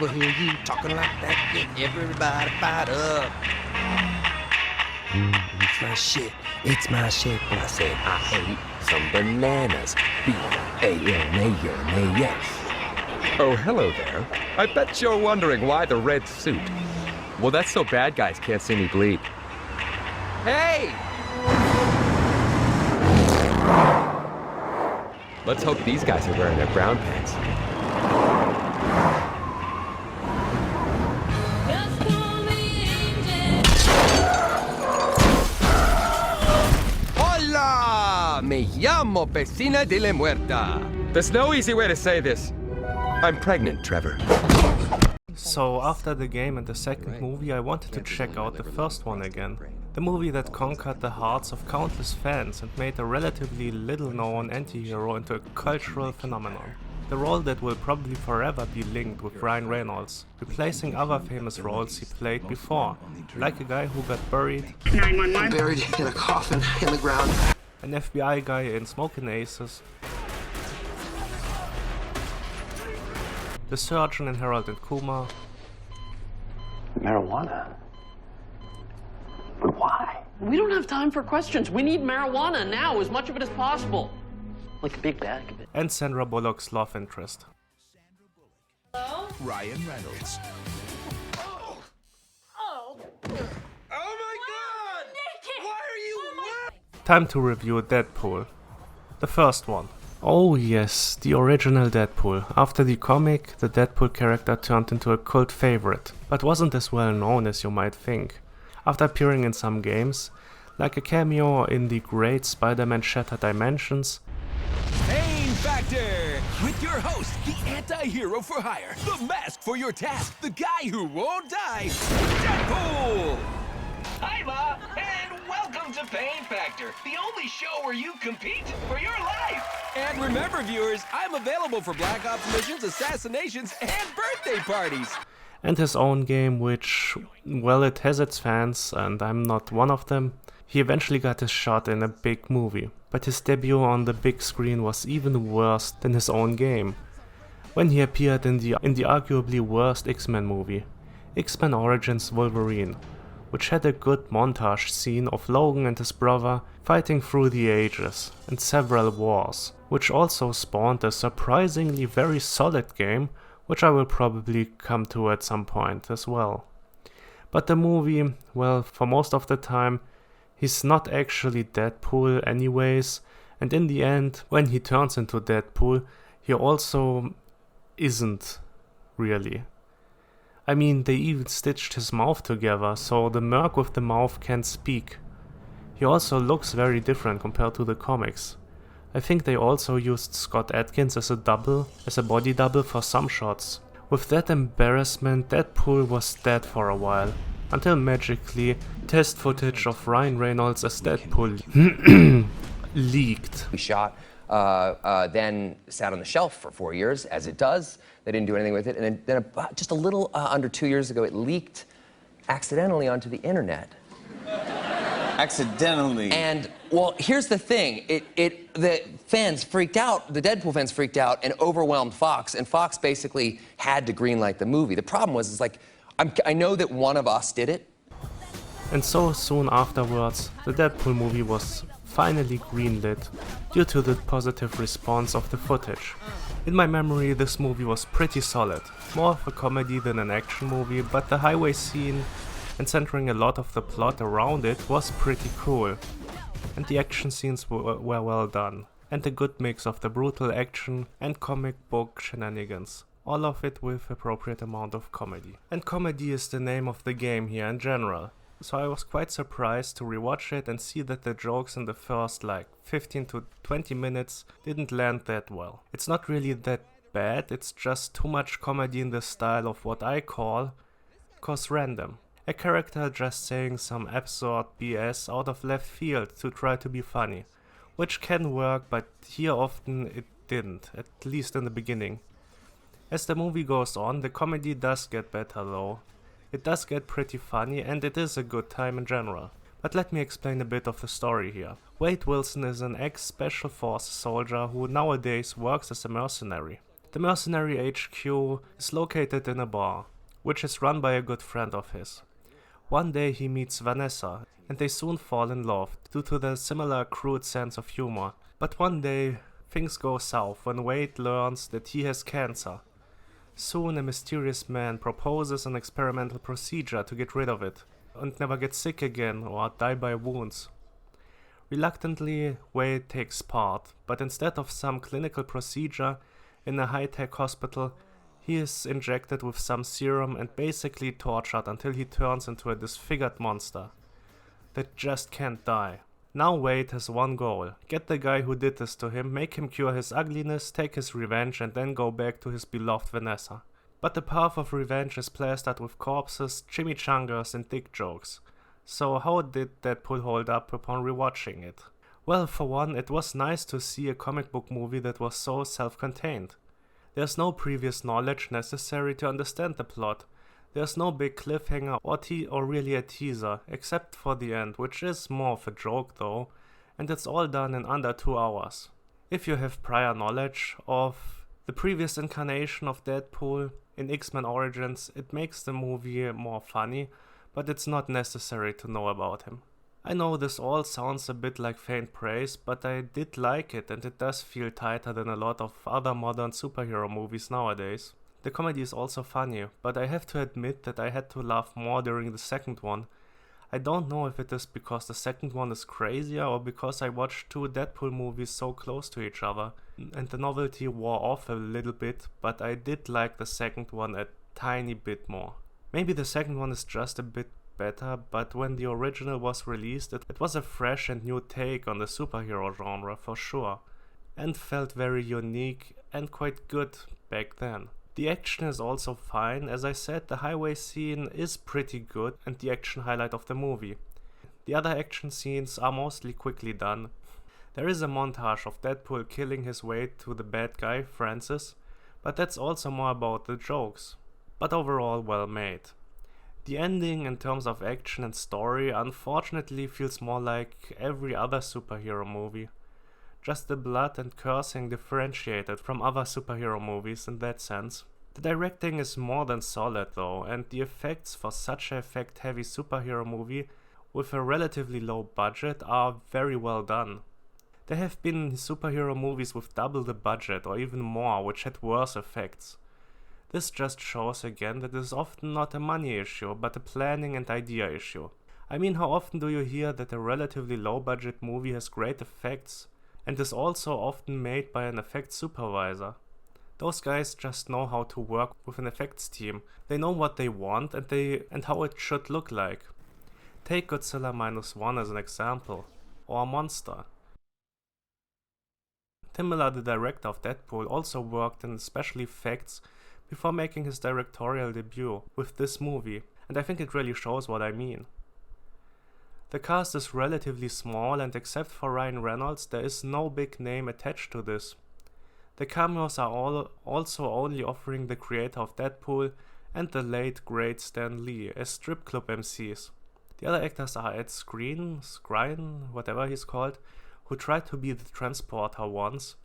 people hear you talking like that, get everybody fired up. It's my shit. It's my shit. When I say I hate some bananas. B-A-N-A-N-A-S. Oh, hello there. I bet you're wondering why the red suit. Well, that's so bad guys can't see me bleed. Hey! Let's hope these guys are wearing their brown pants. Hola! Me llamo Vecina de la Muerta. There's no easy way to say this. I'm pregnant, Trevor. So after the game and the second movie, I wanted to check out the first one again. The movie that conquered the hearts of countless fans and made a relatively little-known anti-hero into a cultural phenomenon. The role that will probably forever be linked with Ryan Reynolds, replacing other famous roles he played before, like a guy who got buried, 911. Buried in a coffin in the ground. an FBI guy in Smokin' Aces, the surgeon in Harold and Kumar, Marijuana? But why? We don't have time for questions. We need marijuana now, as much of it as possible. Like a big bag of it. and Sandra Bullock's love interest. Ryan Reynolds. Oh my God! Why are you wet? Time to review Deadpool. The first one. Oh yes, the original Deadpool. After the comic, the Deadpool character turned into a cult favorite, but wasn't as well known as you might think. After appearing in some games, like a cameo in the great Spider-Man Shattered Dimensions, Pain Factor! With your host, the anti-hero for hire, the mask for your task, the guy who won't die, Deadpool! Hi, Ma, and welcome to Pain Factor, the only show where you compete for your life. And remember, viewers, I'm available for Black Ops missions, assassinations, and birthday parties. and his own game, which, well, it has its fans, and I'm not one of them. He eventually got his shot in a big movie, but his debut on the big screen was even worse than his own game, when he appeared in the arguably worst X-Men movie, X-Men Origins Wolverine, which had a good montage scene of Logan and his brother fighting through the ages and several wars, which also spawned a surprisingly very solid game, which I will probably come to at some point as well. But the movie, well, for most of the time, he's not actually Deadpool anyways, and in the end, when he turns into Deadpool, he also isn't really. I mean, they even stitched his mouth together, so the merc with the mouth can speak. He also looks very different compared to the comics. I think they also used Scott Adkins as a body double for some shots. With that embarrassment, Deadpool was dead for a while, until magically, test footage of Ryan Reynolds as Deadpool leaked. We shot, then sat on the shelf for 4 years, as it does. They didn't do anything with it, and then about just a little under 2 years ago, it leaked accidentally onto the internet. Accidentally. And, well, here's the thing. The fans freaked out, the Deadpool fans freaked out and overwhelmed Fox, and Fox basically had to greenlight the movie. The problem was, like, I know that one of us did it. And so soon afterwards, the Deadpool movie was finally greenlit due to the positive response of the footage. In my memory, this movie was pretty solid, more of a comedy than an action movie, but the highway scene and centering a lot of the plot around it was pretty cool. And the action scenes were well done, and a good mix of the brutal action and comic book shenanigans. All of it with appropriate amount of comedy. And comedy is the name of the game here in general. So I was quite surprised to rewatch it and see that the jokes in the first 15 to 20 minutes didn't land that well. It's not really that bad, it's just too much comedy in the style of what I call random. A character just saying some absurd BS out of left field to try to be funny. Which can work, but here often it didn't, at least in the beginning. As the movie goes on, the comedy does get better though. It does get pretty funny and it is a good time in general. But let me explain a bit of the story here. Wade Wilson is an ex-Special Forces soldier who nowadays works as a mercenary. The mercenary HQ is located in a bar, which is run by a good friend of his. One day he meets Vanessa, and they soon fall in love due to their similar crude sense of humor. But one day things go south when Wade learns that he has cancer. Soon a mysterious man proposes an experimental procedure to get rid of it, and never get sick again or die by wounds. Reluctantly, Wade takes part, but instead of some clinical procedure in a high-tech hospital, he is injected with some serum and basically tortured until he turns into a disfigured monster that just can't die. Now Wade has one goal: get the guy who did this to him, make him cure his ugliness, take his revenge, and then go back to his beloved Vanessa. But the path of revenge is plastered with corpses, chimichangas, and dick jokes. So how did Deadpool hold up upon rewatching it? Well, for one, it was nice to see a comic book movie that was so self-contained. There's no previous knowledge necessary to understand the plot. There's no big cliffhanger or really a teaser, except for the end, which is more of a joke though, and it's all done in under 2 hours. If you have prior knowledge of the previous incarnation of Deadpool in X-Men Origins, it makes the movie more funny, but it's not necessary to know about him. I know this all sounds a bit like faint praise, but I did like it, and it does feel tighter than a lot of other modern superhero movies nowadays. The comedy is also funny, but I have to admit that I had to laugh more during the second one. I don't know if it is because the second one is crazier or because I watched 2 Deadpool movies so close to each other, and the novelty wore off a little bit, but I did like the second one a tiny bit more. Maybe the second one is just a bit better, but when the original was released, it was a fresh and new take on the superhero genre for sure, and felt very unique and quite good back then. The action is also fine. As I said, the highway scene is pretty good and the action highlight of the movie. The other action scenes are mostly quickly done. There is a montage of Deadpool killing his way to the bad guy, Francis, but that's also more about the jokes. But overall well made. The ending in terms of action and story unfortunately feels more like every other superhero movie. Just the blood and cursing differentiated from other superhero movies in that sense. The directing is more than solid though, and the effects for such an effect-heavy superhero movie with a relatively low budget are very well done. There have been superhero movies with double the budget or even more which had worse effects. This just shows again that it is often not a money issue, but a planning and idea issue. I mean, how often do you hear that a relatively low budget movie has great effects and is also often made by an effects supervisor? Those guys just know how to work with an effects team. They know what they want and how it should look like. Take Godzilla -1 as an example, or Monster. Tim Miller, the director of Deadpool, also worked in special effects before making his directorial debut with this movie, and I think it really shows what I mean. The cast is relatively small, and except for Ryan Reynolds, there is no big name attached to this. The cameos are also only offering the creator of Deadpool and the late great Stan Lee as strip club MCs. The other actors are Ed Skrein, whatever he's called, who tried to be the transporter once.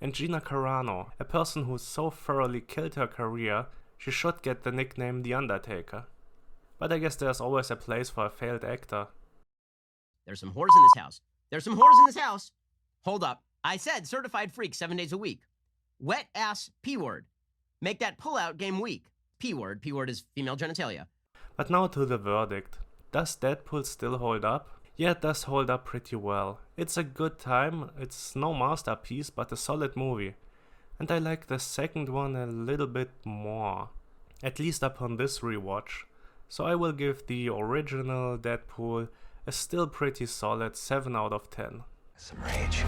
And Gina Carano, a person who so thoroughly killed her career, she should get the nickname The Undertaker. But I guess there's always a place for a failed actor. There's some whores in this house. There's some whores in this house. Hold up. I said certified freak 7 days a week. Wet ass P-word. Make that pull-out game weak. P-word. P-word is female genitalia. But now to the verdict. Does Deadpool still hold up? Yeah, it does hold up pretty well. It's a good time, it's no masterpiece, but a solid movie. And I like the second one a little bit more, at least upon this rewatch. So I will give the original Deadpool a still pretty solid 7 out of 10. Some rage.